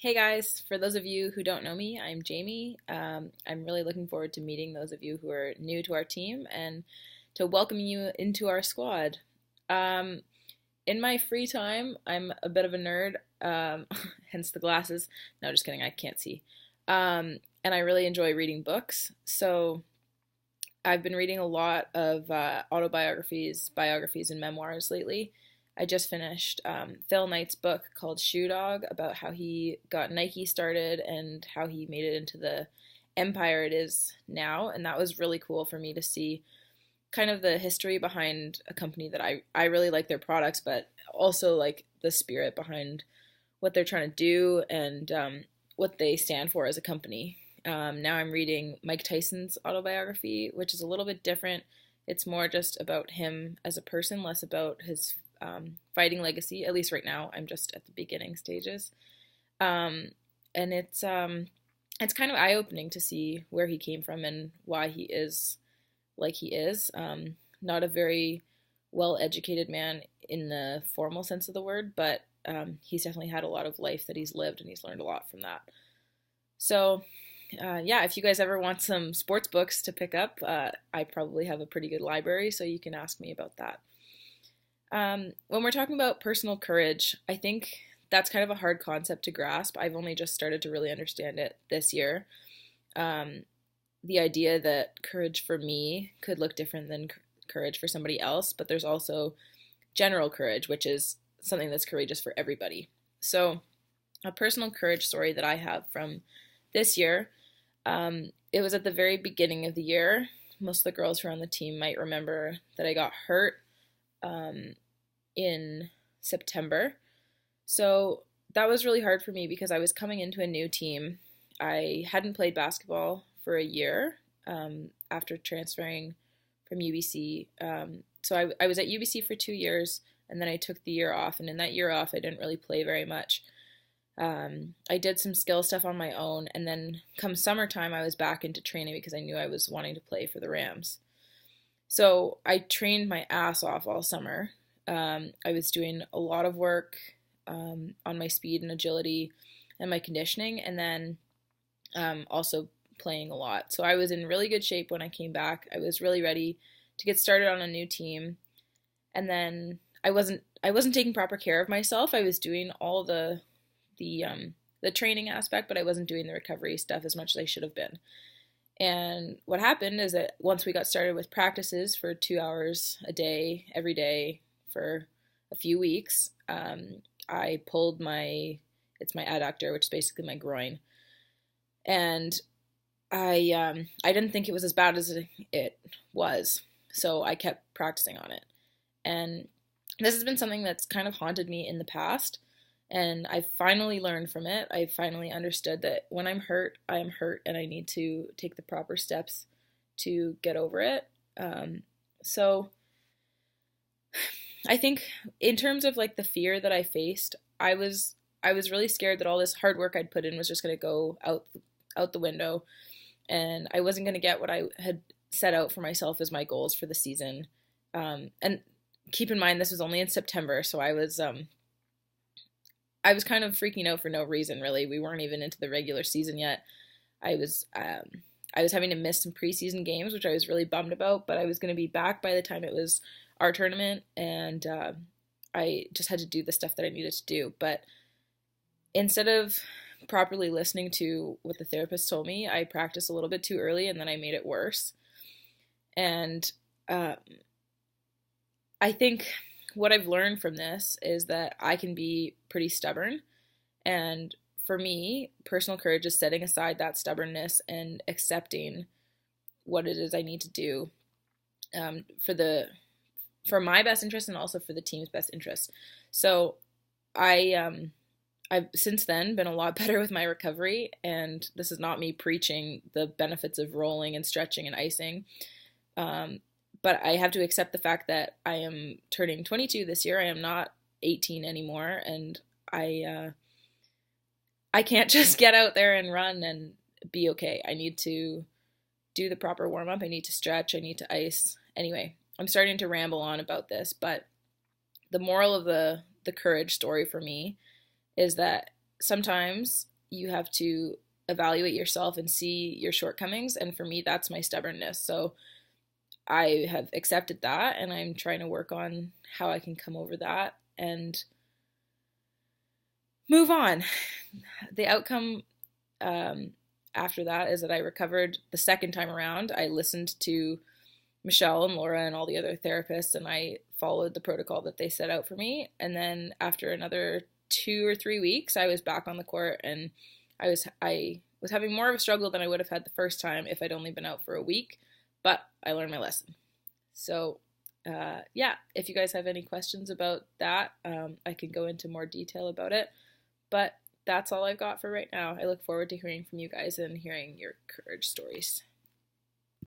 Hey guys, for those of you who don't know me, I'm Jamie. I'm really looking forward to meeting those of you who are new to our team and to welcome you into our squad. Um, in my free time, I'm a bit of a nerd, hence the glasses. No, just kidding, I can't see. And I really enjoy reading books. So I've been reading a lot of autobiographies, biographies, and memoirs lately. I just finished Phil Knight's book called Shoe Dog about how he got Nike started and how he made it into the empire it is now. And that was really cool for me to see kind of the history behind a company that I really like their products, but also like the spirit behind what they're trying to do and what they stand for as a company. Now I'm reading Mike Tyson's autobiography, which is a little bit different. It's more just about him as a person, less about his fighting legacy. At least right now, I'm just at the beginning stages, and it's kind of eye opening to see where he came from and why he is like he is. Not a very well educated man in the formal sense of the word, but he's definitely had a lot of life that he's lived, and he's learned a lot from that. So yeah, if you guys ever want some sports books to pick up, I probably have a pretty good library, so you can ask me about that. When we're talking about personal courage, I think that's kind of a hard concept to grasp. I've only just started to really understand it this year. The idea that courage for me could look different than courage for somebody else, but there's also general courage, which is something that's courageous for everybody. So, a personal courage story that I have from this year, it was at the very beginning of the year. Most of the girls who are on the team might remember that I got hurt in September. So that was really hard for me because I was coming into a new team. I hadn't played basketball for a year after transferring from UBC. So I was at UBC for 2 years, and then I took the year off. And in that year off, I didn't really play very much. I did some skill stuff on my own, and then come summertime, I was back into training because I knew I was wanting to play for the Rams. So I trained my ass off all summer. I was doing a lot of work on my speed and agility and my conditioning, and then also playing a lot. So I was in really good shape when I came back. I was really ready to get started on a new team, and then I wasn't taking proper care of myself. I was doing all the training aspect, but I wasn't doing the recovery stuff as much as I should have been. And what happened is that once we got started with practices for 2 hours a day, every day for a few weeks, I pulled it's my adductor, which is basically my groin. And I didn't think it was as bad as it was. So I kept practicing on it. And this has been something that's kind of haunted me in the past. And I finally learned from it. I finally understood that when I'm hurt, I am hurt, and I need to take the proper steps to get over it. So I think in terms of like the fear that I faced, I was really scared that all this hard work I'd put in was just going to go out the window, and I wasn't going to get what I had set out for myself as my goals for the season. And keep in mind, this was only in September, so I was kind of freaking out for no reason, really. We weren't even into the regular season yet. I was having to miss some preseason games, which I was really bummed about, but I was going to be back by the time it was our tournament, and I just had to do the stuff that I needed to do. But instead of properly listening to what the therapist told me, I practiced a little bit too early, and then I made it worse. And I think what I've learned from this is that I can be pretty stubborn. And for me, personal courage is setting aside that stubbornness and accepting what it is I need to do for my best interest and also for the team's best interest. So I've since then been a lot better with my recovery, and this is not me preaching the benefits of rolling and stretching and icing. But I have to accept the fact that I am turning 22 this year. I am not 18 anymore, and I can't just get out there and run and be okay. I need to do the proper warm-up. I need to stretch. I need to ice. Anyway, I'm starting to ramble on about this, but the moral of the courage story for me is that sometimes you have to evaluate yourself and see your shortcomings. And for me, that's my stubbornness. So I have accepted that, and I'm trying to work on how I can come over that and move on. The outcome after that is that I recovered the second time around. I listened to Michelle and Laura and all the other therapists, and I followed the protocol that they set out for me. And then after another 2 or 3 weeks, I was back on the court, and I was having more of a struggle than I would have had the first time if I'd only been out for a week, but I learned my lesson. So yeah, if you guys have any questions about that, I can go into more detail about it, but that's all I've got for right now. I look forward to hearing from you guys and hearing your courage stories.